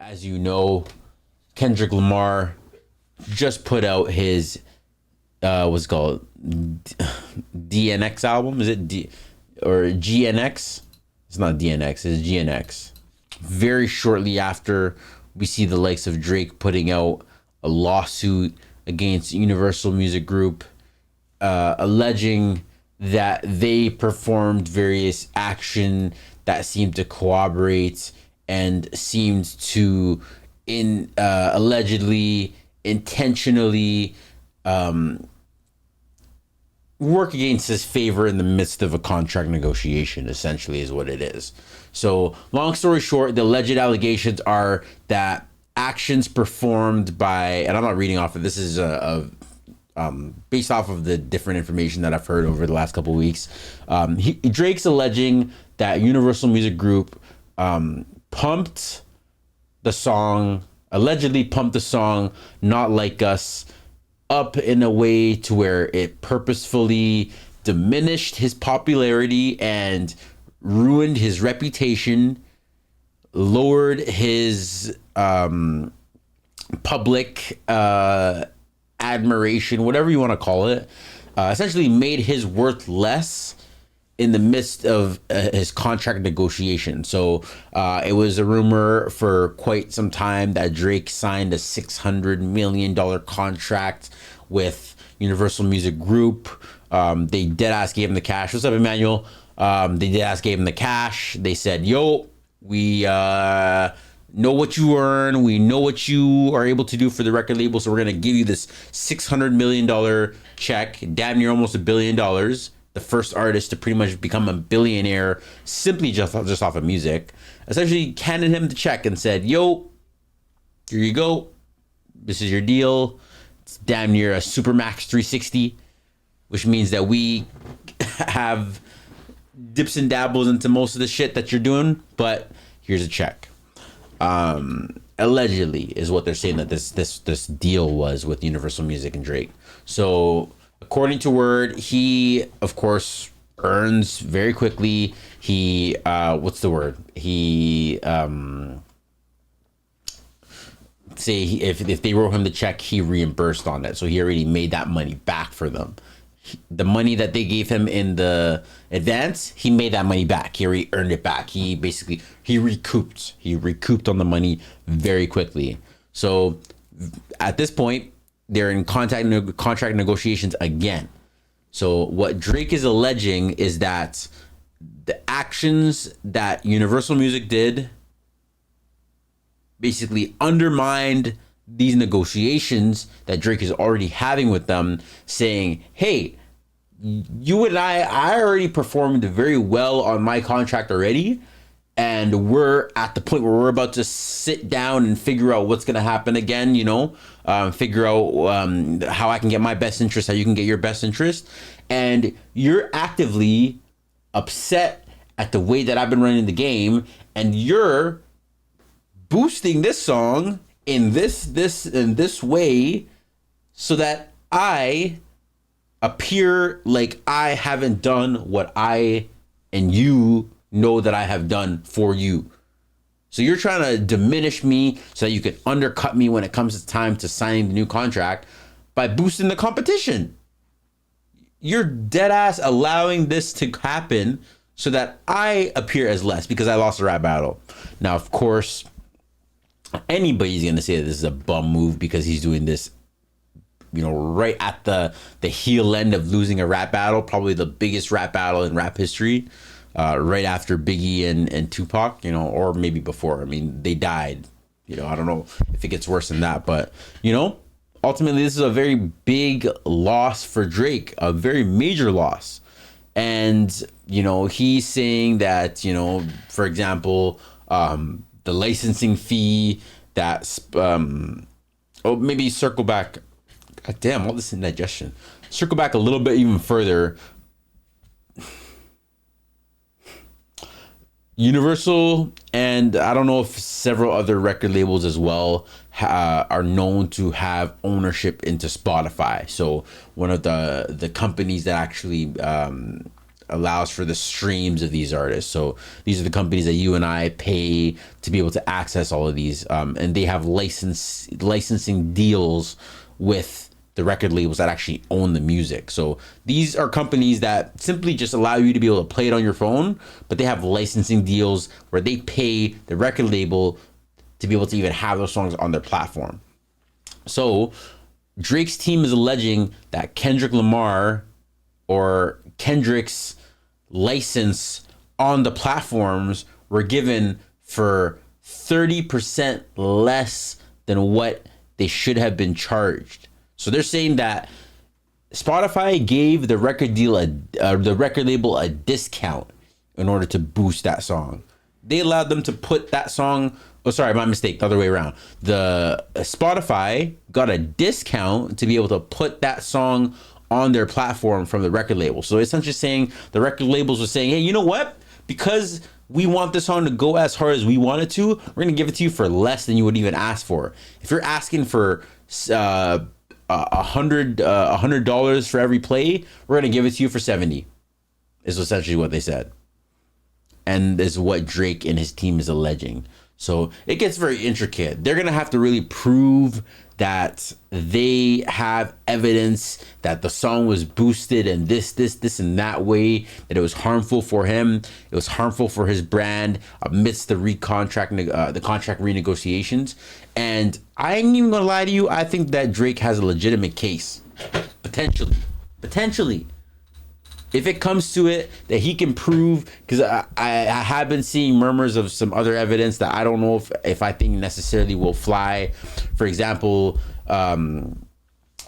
As you know, Kendrick Lamar just put out his what's it called DNX album. Is it D or GNX? It's not DNX. It's GNX. Very shortly after, we see the likes of Drake putting out a lawsuit against Universal Music Group, alleging that they performed various action that seemed to corroborate and seemed to in allegedly intentionally work against his favor in the midst of a contract negotiation, essentially, is what it is. So, long story short, the alleged allegations are that actions performed by, and I'm not reading off of this, is based off of the different information that I've heard over the last couple of weeks. Drake's alleging that Universal Music Group pumped the song, allegedly pumped the song Not Like Us up in a way to where it purposefully diminished his popularity and ruined his reputation, lowered his public admiration, whatever you want to call it, essentially made his worth less in the midst of his contract negotiation. So it was a rumor for quite some time that Drake signed a $600 million contract with Universal Music Group. They dead ass gave him the cash. What's up, Emmanuel? They dead ass gave him the cash. They said, yo, we know what you earn. We know what you are able to do for the record label. So we're going to give you this $600 million check, damn near almost $1 billion. The first artist to pretty much become a billionaire simply just off of music. Essentially handed him the check and said, yo, here you go. This is your deal. It's damn near a Supermax 360, which means that we have dips and dabbles into most of the shit that you're doing, but here's a check. Allegedly is what they're saying that this deal was with Universal Music and Drake. So according to word, he of course earns very quickly. He what's the word? He say if they wrote him the check, he reimbursed on it. So he already made that money back for them. The money that they gave him in the advance, he made that money back. He already earned it back. He recouped. He recouped on the money very quickly. So at this point, they're in contract negotiations again. So what Drake is alleging is that the actions that Universal Music did basically undermined these negotiations that Drake is already having with them, saying, hey, you and I already performed very well on my contract already, and we're at the point where we're about to sit down and figure out what's going to happen again, figure out how I can get my best interest, how you can get your best interest. And you're actively upset at the way that I've been running the game, and you're boosting this song in this way so that I appear like I haven't done what I and you know that I have done for you. So you're trying to diminish me so that you can undercut me when it comes to time to signing the new contract by boosting the competition. You're dead ass allowing this to happen so that I appear as less because I lost a rap battle. Now, of course, anybody's gonna say that this is a bum move because he's doing this, right at the heel end of losing a rap battle, probably the biggest rap battle in rap history, right after Biggie and Tupac, or maybe before. I mean, they died. I don't know if it gets worse than that, but ultimately this is a very big loss for Drake, a very major loss. And he's saying that for example, the licensing fee that maybe circle back. God damn, all this indigestion. Circle back a little bit even further. Universal, and I don't know if several other record labels as well are known to have ownership into Spotify. So one of the companies that actually allows for the streams of these artists. So these are the companies that you and I pay to be able to access all of these, and they have licensing deals with the record labels that actually own the music. So these are companies that simply just allow you to be able to play it on your phone, but they have licensing deals where they pay the record label to be able to even have those songs on their platform. So Drake's team is alleging that Kendrick Lamar or Kendrick's license on the platforms were given for 30% less than what they should have been charged. So they're saying that Spotify gave the record label a discount in order to boost that song. They allowed them to put that song. Oh, sorry, my mistake. The other way around. The Spotify got a discount to be able to put that song on their platform from the record label. So essentially saying the record labels were saying, hey, you know what? Because we want this song to go as hard as we want it to, we're going to give it to you for less than you would even ask for. If you're asking for $100 for every play, we're going to give it to you for 70, is essentially what they said. And is what Drake and his team is alleging. So it gets very intricate. They're going to have to really prove that they have evidence that the song was boosted and this and that way, that it was harmful for him, it was harmful for his brand amidst the contract renegotiations. And I ain't even gonna lie to you, I think that Drake has a legitimate case, potentially. If it comes to it, that he can prove, because I have been seeing murmurs of some other evidence that I don't know if I think necessarily will fly. For example,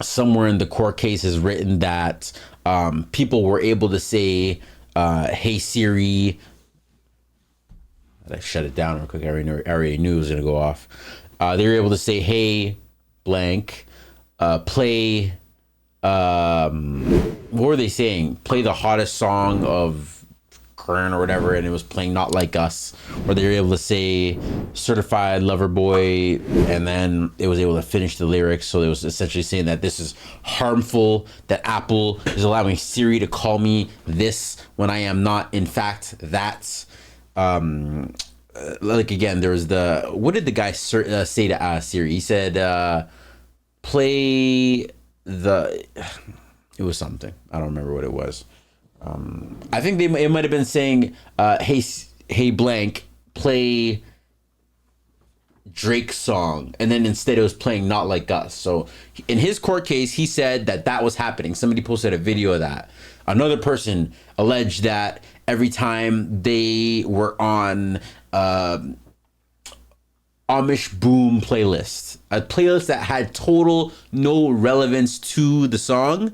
somewhere in the court case is written that people were able to say, hey Siri, I shut it down real quick, I already knew it was going to go off. They were able to say, hey, blank, play... what were they saying? Play the hottest song of current or whatever, and it was playing Not Like Us. Or they were able to say Certified Lover Boy, and then it was able to finish the lyrics. So it was essentially saying that this is harmful, that Apple is allowing Siri to call me this when I am not, in fact, that. Like again, there was what did the guy say to Siri? He said, play it was something, I don't remember what it was. I think it might have been saying, hey blank, play Drake's song, and then instead it was playing Not Like Us. So in his court case, he said that was happening. Somebody posted a video of that. Another person alleged that every time they were on Amish Boom playlist, a playlist that had total no relevance to the song,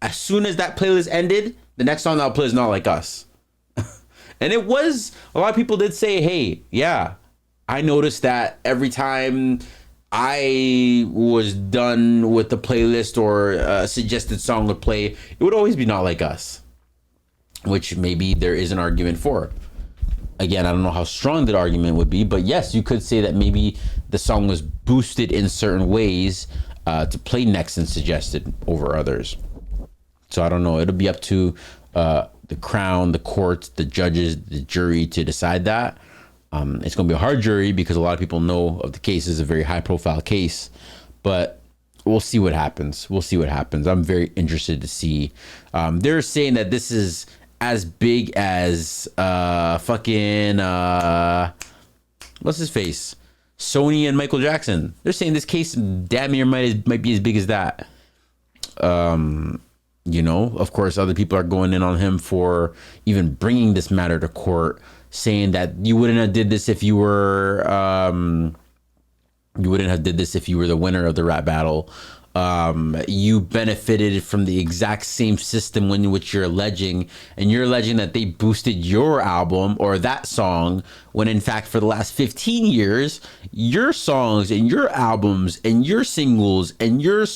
as soon as that playlist ended, the next song that'll play is Not Like Us. And it was, a lot of people did say, hey, yeah, I noticed that every time I was done with the playlist or a suggested song would play, it would always be Not Like Us, which maybe there is an argument for. Again, I don't know how strong that argument would be, but yes, you could say that maybe the song was boosted in certain ways to play next and suggested over others. So I don't know. It'll be up to the Crown, the courts, the judges, the jury to decide that. It's going to be a hard jury because a lot of people know of the case is a very high profile case, but we'll see what happens. I'm very interested to see. They're saying that this is as big as fucking what's his face, Sony and Michael Jackson. They're saying this case damn near might be as big as that. You know, of course, other people are going in on him for even bringing this matter to court, saying that you wouldn't have did this if you were the winner of the rap battle. You benefited from the exact same system in which you're alleging, and you're alleging that they boosted your album or that song, when in fact for the last 15 years your songs and your albums and your singles and your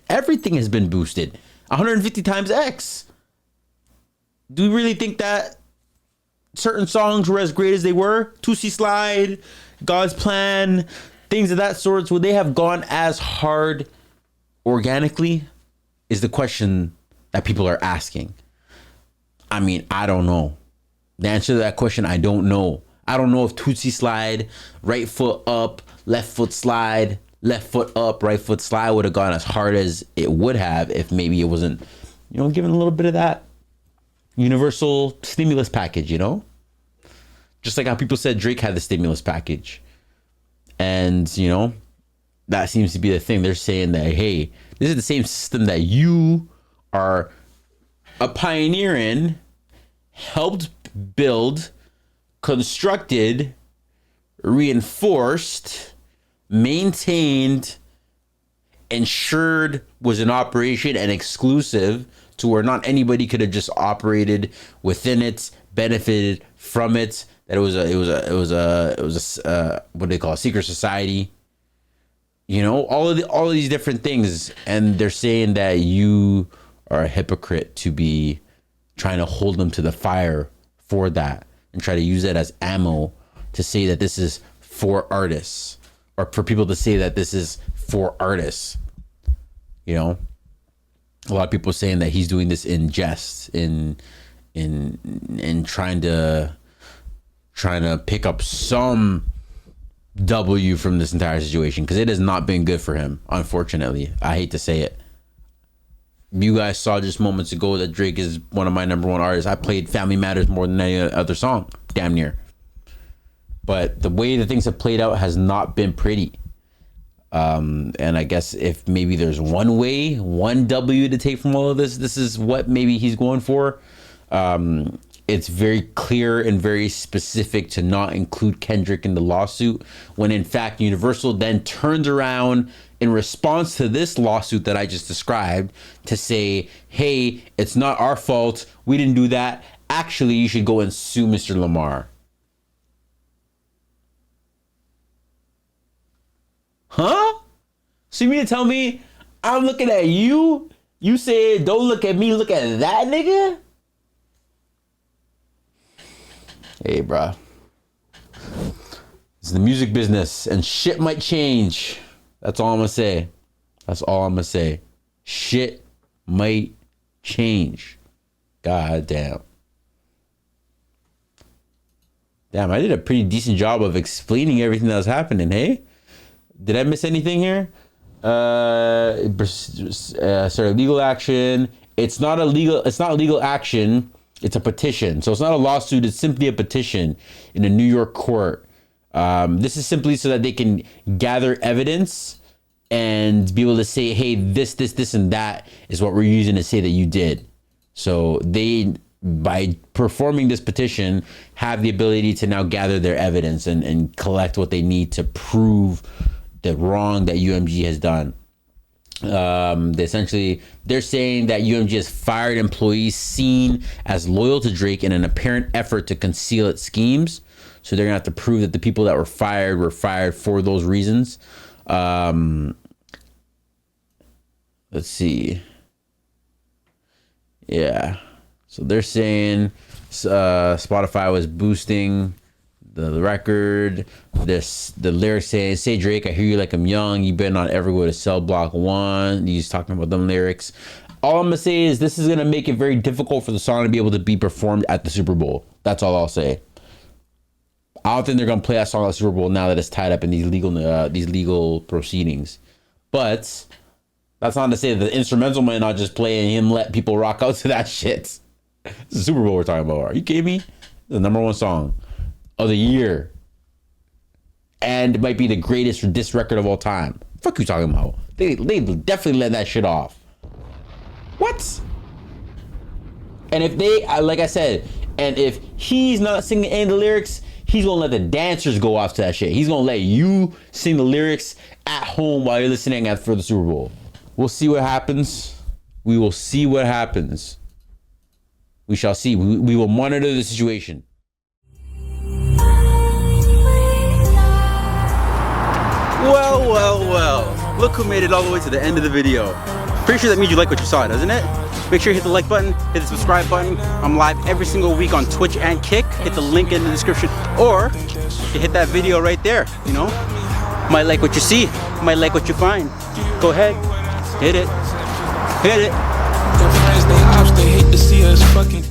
everything has been boosted 150 times X. Do we really think that certain songs were as great as they were? Tootsie Slide, God's Plan, things of that sort, would they have gone as hard organically, is the question that people are asking. I mean, I don't know. The answer to that question, I don't know. I don't know if Tootsie Slide, right foot up, left foot slide, left foot up, right foot slide would have gone as hard as it would have if maybe it wasn't, given a little bit of that universal stimulus package, Just like how people said Drake had the stimulus package. And, that seems to be the thing. They're saying that, hey, this is the same system that you are a pioneer in, helped build, constructed, reinforced, maintained, ensured was in operation and exclusive to where not anybody could have just operated within it, benefited from it. That it was a what do they call it? Secret society. All of these different things, and they're saying that you are a hypocrite to be trying to hold them to the fire for that and try to use that as ammo to say that this is for artists, or for people to say that this is for artists. A lot of people saying that he's doing this in jest, in trying to pick up some W from this entire situation, because it has not been good for him, unfortunately. I hate to say it. You guys saw just moments ago that Drake is one of my number one artists. I played Family Matters more than any other song, damn near. But the way that things have played out has not been pretty. And I guess if maybe there's one W to take from all of this, this is what maybe he's going for. It's very clear and very specific to not include Kendrick in the lawsuit, when in fact Universal then turns around in response to this lawsuit that I just described to say, hey, it's not our fault, we didn't do that, actually you should go and sue Mr. Lamar. Huh? So you mean to tell me I'm looking at you, you say don't look at me, look at that nigga? Hey, bruh. It's the music business, and shit might change. That's all I'm gonna say. That's all I'm gonna say. Shit might change. God damn. Damn, I did a pretty decent job of explaining everything that was happening, hey? Did I miss anything here? Sorry, legal action. It's not legal action. It's a petition. So it's not a lawsuit. It's simply a petition in a New York court. This is simply so that they can gather evidence and be able to say, hey, this, and that is what we're using to say that you did. So they, by performing this petition, have the ability to now gather their evidence and collect what they need to prove the wrong that UMG has done. They're saying that UMG has fired employees seen as loyal to Drake in an apparent effort to conceal its schemes. So they're gonna have to prove that the people that were fired for those reasons. Let's see. Yeah. So they're saying Spotify was boosting the record. The lyrics say Drake, I hear you like I'm young, you better not ever go to Cell Block 1. He's talking about them lyrics. All I'm gonna say is this is gonna make it very difficult for the song to be able to be performed at the Super Bowl. That's all I'll say. I don't think they're gonna play that song at the Super Bowl now that it's tied up in these legal proceedings. But that's not to say that the instrumental might not just play and him let people rock out to that shit. It's the Super Bowl we're talking about. Are you kidding me? The number one song of the year, and it might be the greatest diss record of all time. Fuck you talking about? They definitely let that shit off. What? And if they, like I said, and if he's not singing any of the lyrics, he's gonna let the dancers go off to that shit. He's gonna let you sing the lyrics at home while you're listening for the Super Bowl. We'll see what happens. We will see what happens. We shall see. We will monitor the situation. Well. Look who made it all the way to the end of the video. Pretty sure that means you like what you saw, doesn't it? Make sure you hit the like button, hit the subscribe button. I'm live every single week on Twitch and Kick. Hit the link in the description, or you hit that video right there, Might like what you see, might like what you find. Go ahead, hit it. Their friends, they ops, they hate to see us fucking.